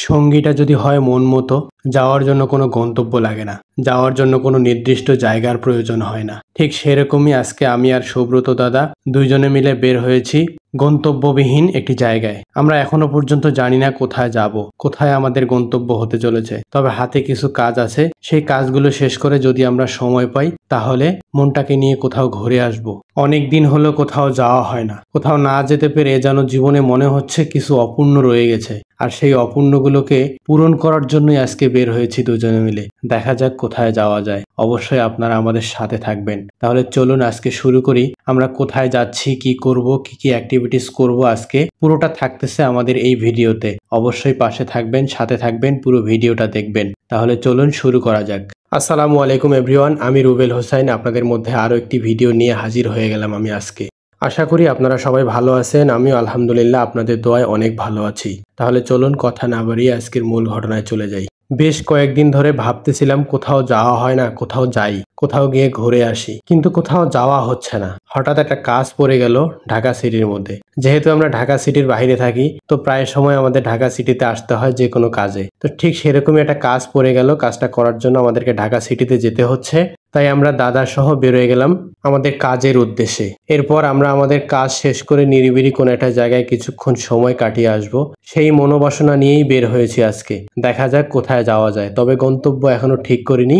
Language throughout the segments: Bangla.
সঙ্গীটা যদি হয় মন মতো, যাওয়ার জন্য কোনো গন্তব্য লাগে না, যাওয়ার জন্য কোনো নির্দিষ্ট জায়গার প্রয়োজন হয় না। ঠিক সেরকমই আজকে আমি আর সুব্রত দাদা দুইজনে মিলে বের হয়েছি গন্তব্যবিহীন একটি জায়গায়। আমরা এখনো পর্যন্ত জানি না কোথায় যাব, কোথায় আমাদের গন্তব্য হতে চলেছে। তবে হাতে কিছু কাজ আছে, সেই কাজগুলো শেষ করে যদি আমরা সময় পাই তাহলে মনটাকে নিয়ে কোথাও ঘুরে আসব। অনেক দিন হলো কোথাও যাওয়া হয় না, কোথাও না যেতে পেরে যেন জীবনে মনে হচ্ছে কিছু অপূর্ণ রয়ে গেছে। আর সেই অপূর্ণগুলোকে পূরণ করার জন্যই আজকে বের হয়েছি দুজনে মিলে। দেখা যাক কোথায় যাওয়া যায়। অবশ্যই আপনারা আমাদের সাথে থাকবেন। তাহলে চলুন আজকে শুরু করি। আমরা কোথায় যাচ্ছি, কি করব, কি অ্যাক্টিভিটিস করব, আজকে পুরোটা থাকতেছে আমাদের এই ভিডিওতে। অবশ্যই পাশে থাকবেন, সাথে থাকবেন, পুরো ভিডিওটা দেখবেন। তাহলে চলুন শুরু করা যাক। আসসালামু আলাইকুম এভরিওয়ান, আমি রুবেল হোসাইন আপনাদের মধ্যে আরও একটি ভিডিও নিয়ে হাজির হয়ে গেলাম আমি আজকে। আশা করি আপনারা সবাই ভালো আছেন। আমিও আলহামদুলিল্লাহ আপনাদের দোয়ায় অনেক ভালো আছি। তাহলে চলুন কথা না বাড়িয়ে আজকের মূল ঘটনায় চলে যাই। বেশ কয়েকদিন ধরে ভাবতেছিলাম কোথাও যাওয়া হয় না, কোথাও যাই, কোথাও গিয়ে ঘুরে আসি, কিন্তু কোথাও যাওয়া হচ্ছে না। হঠাৎ একটা কাজ পড়ে গেল ঢাকা সিটির মধ্যে। যেহেতু আমরা ঢাকা সিটির বাইরে থাকি, তো প্রায় সময় আমাদের ঢাকা সিটিতে আসতে হয় যে কোনো কাজে। তো ঠিক সেরকমই একটা কাজ পড়ে গেল। কাজটা করার জন্য আমাদেরকে ঢাকা সিটিতে যেতে হচ্ছে। তাই আমরা দাদা সহ বেরোয় গেলাম আমাদের কাজের উদ্দেশ্যে। এরপর আমরা আমাদের কাজ শেষ করে নিরিবিলি কোনো একটা জায়গায় কিছুক্ষণ সময় কাটিয়ে আসব, সেই মনোবাসনা নিয়েই বের হয়েছি আজকে। দেখা যাক কোথায় যাওয়া যায়। তবে গন্তব্য এখনো ঠিক করিনি।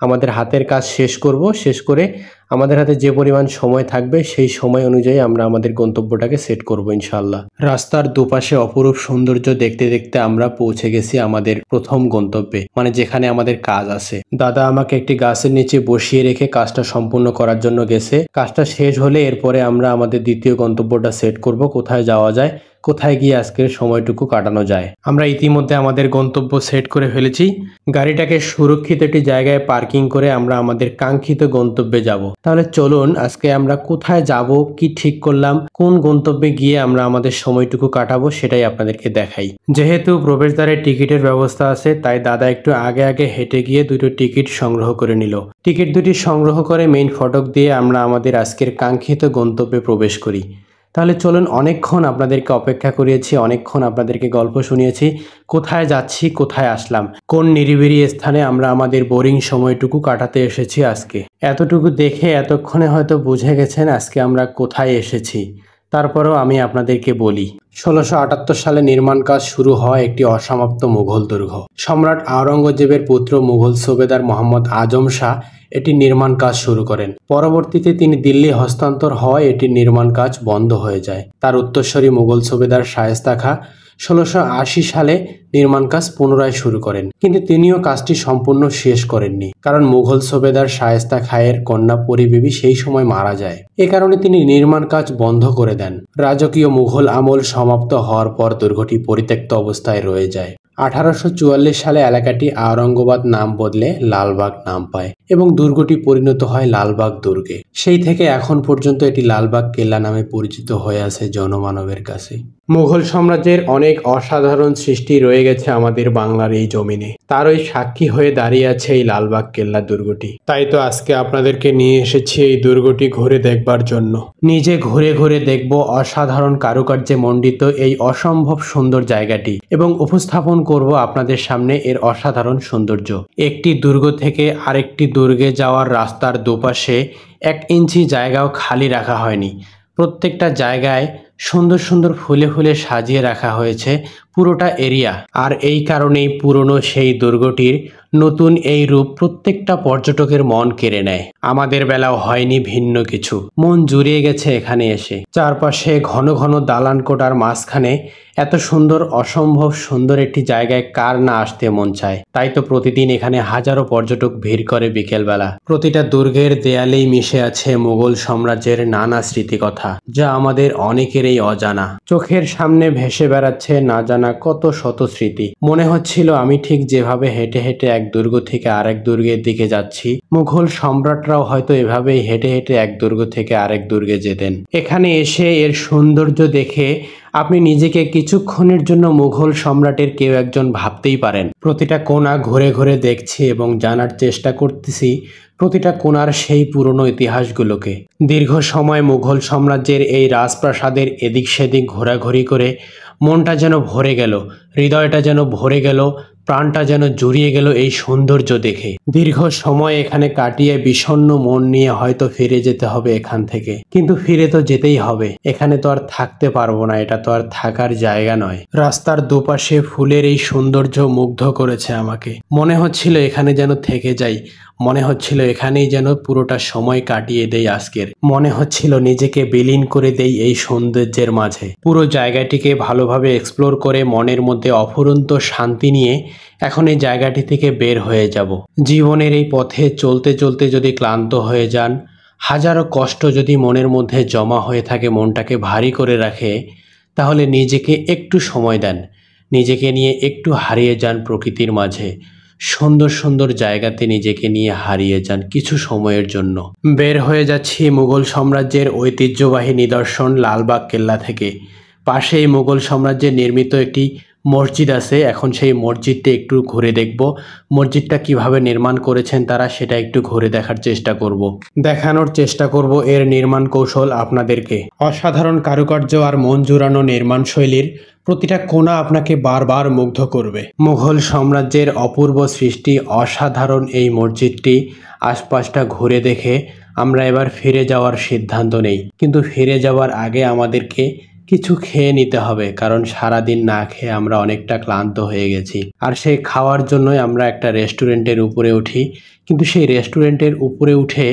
আমাদের হাতের কাজ শেষ করব, শেষ করে আমাদের হাতে যে পরিমাণ সময় থাকবে সেই সময় অনুযায়ী আমরা আমাদের গন্তব্যটাকে সেট করব ইনশাআল্লাহ। রাস্তার দুপাশে অপরূপ সৌন্দর্য দেখতে দেখতে আমরা পৌঁছে গেছি আমাদের প্রথম গন্তব্যে, মানে যেখানে আমাদের কাজ আছে। দাদা আমাকে একটি গাছের নিচে বসিয়ে রেখে কাজটা সম্পূর্ণ করার জন্য গেছে। কাজটা শেষ হলে এরপরে আমরা আমাদের দ্বিতীয় গন্তব্যটা সেট করব, কোথায় যাওয়া যায়, কোথায় গিয়ে আজকের সময়টুকু কাটানো যায়। আমরা ইতিমধ্যে আমাদের গন্তব্য সেট করে ফেলেছি। গাড়িটাকে সুরক্ষিত একটি জায়গায় পার্কিং করে আমরা আমাদের কাঙ্ক্ষিত গন্তব্যে যাব। তাহলে চলুন আজকে আমরা কোথায় যাব, কি ঠিক করলাম, কোন গন্তব্যে গিয়ে আমরা আমাদের সময়টুকু কাটাবো সেটাই আপনাদেরকে দেখাই। যেহেতু প্রবেশদ্বারে টিকিটের ব্যবস্থা আছে, তাই দাদা একটু আগে আগে হেঁটে গিয়ে দুটো টিকিট সংগ্রহ করে নিল। টিকিট দুটি সংগ্রহ করে মেইন ফটক দিয়ে আমরা আমাদের আজকের কাঙ্ক্ষিত গন্তব্যে প্রবেশ করি। তাহলে চলুন, অনেকক্ষণ আপনাদেরকে অপেক্ষা করিয়েছি, অনেকক্ষণ আপনাদেরকে গল্প শুনিয়েছি। কোথায় যাচ্ছি, কোথায় আসলাম, কোন নিরিবিলি স্থানে আমরা আমাদের বোরিং সময়টুকু কাটাতে এসেছি আজকে। এতটুকু দেখে এতক্ষণে হয়তো বুঝে গেছেন আজকে আমরা কোথায় এসেছি। তারপরেও আমি আপনাদেরকে বলি, 1678 সালে নির্মাণ কাজ শুরু হয় একটি অসমাপ্ত মুঘল দুর্গ। সম্রাট আওরঙ্গজেবের পুত্র মুঘল সুবেদার মোহাম্মদ আজম শাহ এটি নির্মাণ কাজ শুরু করেন। পরবর্তীতে তিনি দিল্লি হস্তান্তর হওয়ায় এটির নির্মাণ কাজ বন্ধ হয়ে যায়। তার উত্তরসূরি মুঘল সুবেদার শায়েস্তা খাঁ 1680 সালে নির্মাণ কাজ পুনরায় শুরু করেন, কিন্তু তিনিও কাজটি সম্পূর্ণ শেষ করেননি, কারণ মুঘল সুবেদার শায়েস্তা খাঁয়ের কন্যা পরিবেবী সেই সময় মারা যায়। এ কারণে তিনি নির্মাণ কাজ বন্ধ করে দেন। রাজকীয় মুঘল আমল সমাপ্ত হওয়ার পর দুর্গটি পরিত্যক্ত অবস্থায় রয়ে যায়। 1844 সালে এলাকাটি আওরঙ্গাবাদ নাম বদলে লালবাগ নাম পায় এবং দুর্গটি পরিণত হয় লালবাগ দুর্গে। সেই থেকে এখন পর্যন্ত এটি লালবাগ কেল্লা নামে পরিচিত হয়ে আছে জনমানবের কাছে। মুঘল সাম্রাজ্যের অনেক অসাধারণ সৃষ্টি রয়ে গেছে আমাদের বাংলার এই জমিনে, তারই সাক্ষী হয়ে দাঁড়িয়ে আছে এই লালবাগ কেল্লা দুর্গটি। তাই তো আজকে আপনাদেরকে নিয়ে এসেছি এই দুর্গটি ঘুরে দেখবার জন্য। নিজে ঘুরে ঘুরে দেখব অসাধারণ কারুকার্যে মণ্ডিত এই অসম্ভব সুন্দর জায়গাটি এবং উপস্থাপন করব আপনাদের সামনে এর অসাধারণ সৌন্দর্য। একটি দুর্গ থেকে আরেকটি দুর্গে যাওয়ার রাস্তার দুপাশে 1 ইঞ্চি জায়গাও খালি রাখা হয়নি। প্রত্যেকটা জায়গায় সুন্দর সুন্দর ফুলে ফুলে সাজিয়ে রাখা হয়েছে পুরোটা এরিয়া। আর এই কারণেই পুরনো সেই দুর্গটির নতুন এই রূপ প্রত্যেকটা পর্যটকের মন কেড়ে নেয়। আমাদের বেলাও হয়নি ভিন্ন কিছু, মন জুড়িয়ে গেছে এখানে এসে। চারপাশে ঘন ঘন দালান কোটার মাঝখানে এত সুন্দর, অসম্ভব সুন্দর একটি জায়গায় কার না আসতে মন চায়। তাই তো প্রতিদিন এখানে হাজারো পর্যটক ভিড় করে বিকেলবেলা। প্রতিটা দুর্গের দেয়ালেই মিশে আছে মুঘল সাম্রাজ্যের নানা স্মৃতিকথা, যা আমাদের অনেকেরই অজানা। চোখের সামনে ভেসে বেড়াচ্ছে না জানা কত শত স্মৃতি। মনে হচ্ছিল আমি ঠিক যেভাবে হেঁটে হেঁটে এক দুর্গ থেকে আরেক দুর্গের দিকে যাচ্ছি, মুঘল সম্রাটরাও হয়তো এভাবেই হেঁটে হেঁটে এক দুর্গ থেকে আরেক দুর্গে যেতেন। এখানে এসে এর সৌন্দর্য দেখে আপনি নিজেকে কিছুক্ষণের জন্য মুঘল সম্রাটের কেউ একজন ভাবতেই পারেন। প্রতিটা কোণা ঘুরে ঘুরে দেখছি এবং জানার চেষ্টা করতেছি প্রতিটা কোণার সেই পুরনো ইতিহাসগুলোকে। দীর্ঘ সময় মুঘল সাম্রাজ্যের এই রাজপ্রাসাদের এদিক সেদিক ঘোরাঘুরি করে মনটা যেন ভরে গেল, হৃদয়টা যেন ভরে গেল, প্রাণটা যেন জুড়িয়ে গেল এই সৌন্দর্য দেখে। দীর্ঘ সময় এখানে কাটিয়ে বিষণ্ণ মন নিয়ে হয়তো ফিরে যেতে হবে এখান থেকে, কিন্তু ফিরে তো যেতেই হবে। এখানে তো আর থাকতে পারবো না, এটা তো আর থাকার জায়গা নয়। রাস্তার দুপাশে ফুলের এই সৌন্দর্য মুগ্ধ করেছে আমাকে। মনে হচ্ছিল এখানে যেন থেকে যাই, মনে হচ্ছিল এখানেই যেন পুরোটা সময় কাটিয়ে দেই আজকের। মনে হচ্ছিল নিজেকে বিলীন করে দেই এই সৌন্দর্যের মাঝে। পুরো জায়গাটিকে ভালোভাবে এক্সপ্লোর করে মনের মধ্যে অফুরন্ত শান্তি নিয়ে এখন এই জায়গাটি থেকে বের হয়ে যাব। জীবনের এই পথে চলতে চলতে যদি ক্লান্ত হয়ে যান, হাজারো কষ্ট যদি মনের মধ্যে জমা হয়ে থাকে, মনটাকে ভারী করে রাখে, তাহলে নিজেকে একটু সময় দেন, নিজেকে নিয়ে একটু হারিয়ে যান প্রকৃতির মাঝে। সুন্দর সুন্দর জায়গাতে নিজেকে নিয়ে হারিয়ে যান কিছু সময়ের জন্য। বের হয়ে যাচ্ছি মুঘল সাম্রাজ্যের ঐতিহ্যবাহী নিদর্শন লালবাগ কেল্লা থেকে। পাশেই মুঘল সাম্রাজ্যের নির্মিত একটি মসজিদ আছে। এখন সেই মসজিদটা একটু ঘুরে দেখব, মসজিদটা কিভাবে নির্মাণ করেছেন তারা, সেটা একটু ঘুরে দেখার চেষ্টা করব। দেখানোর চেষ্টা করব এর নির্মাণ কৌশল আপনাদেরকে। অসাধারণ কারুকার্য আর মন জুড়ানো নির্মাণ শৈলীর প্রতিটা কোণা আপনাকে বারবার মুগ্ধ করবে। মুঘল সাম্রাজ্যের অপূর্ব সৃষ্টি, অসাধারণ এই মসজিদটি আশপাশটা ঘুরে দেখে আমরা এবার ফিরে যাওয়ার সিদ্ধান্ত নেই। কিন্তু ফিরে যাওয়ার আগে আমাদেরকে কিছু খেয়ে নিতে হবে, কারণ সারাদিন না খেয়ে আমরা অনেকটা ক্লান্ত হয়ে গেছি। আর সেই খাওয়ার জন্যই আমরা একটা রেস্টুরেন্টের উপরে উঠি। কিন্তু সেই রেস্টুরেন্টের উপরে উঠে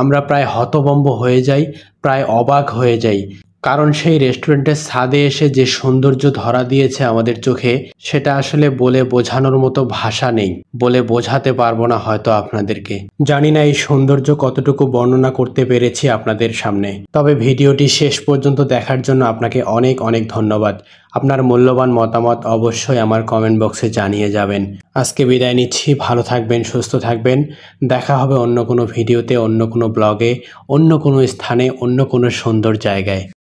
আমরা প্রায় হতভম্ব হয়ে যাই, প্রায় অবাক হয়ে যাই, কারণ সেই রেস্টুরেন্টের ছাদে এসে যে সৌন্দর্য ধরা দিয়েছে আমাদের চোখে, সেটা আসলে বলে বোঝানোর মতো ভাষা নেই, বলে বোঝাতে পারবো না হয়তো আপনাদেরকে। জানি না এই সৌন্দর্য কতটুকু বর্ণনা করতে পেরেছি আপনাদের সামনে। তবে ভিডিওটি শেষ পর্যন্ত দেখার জন্য আপনাকে অনেক অনেক ধন্যবাদ। আপনার মূল্যবান মতামত অবশ্যই আমার কমেন্ট বক্সে জানিয়ে যাবেন। আজকে বিদায় নিচ্ছি, ভালো থাকবেন, সুস্থ থাকবেন। দেখা হবে অন্য কোনো ভিডিওতে, অন্য কোনো ব্লগে, অন্য কোনো স্থানে, অন্য কোনো সুন্দর জায়গায়।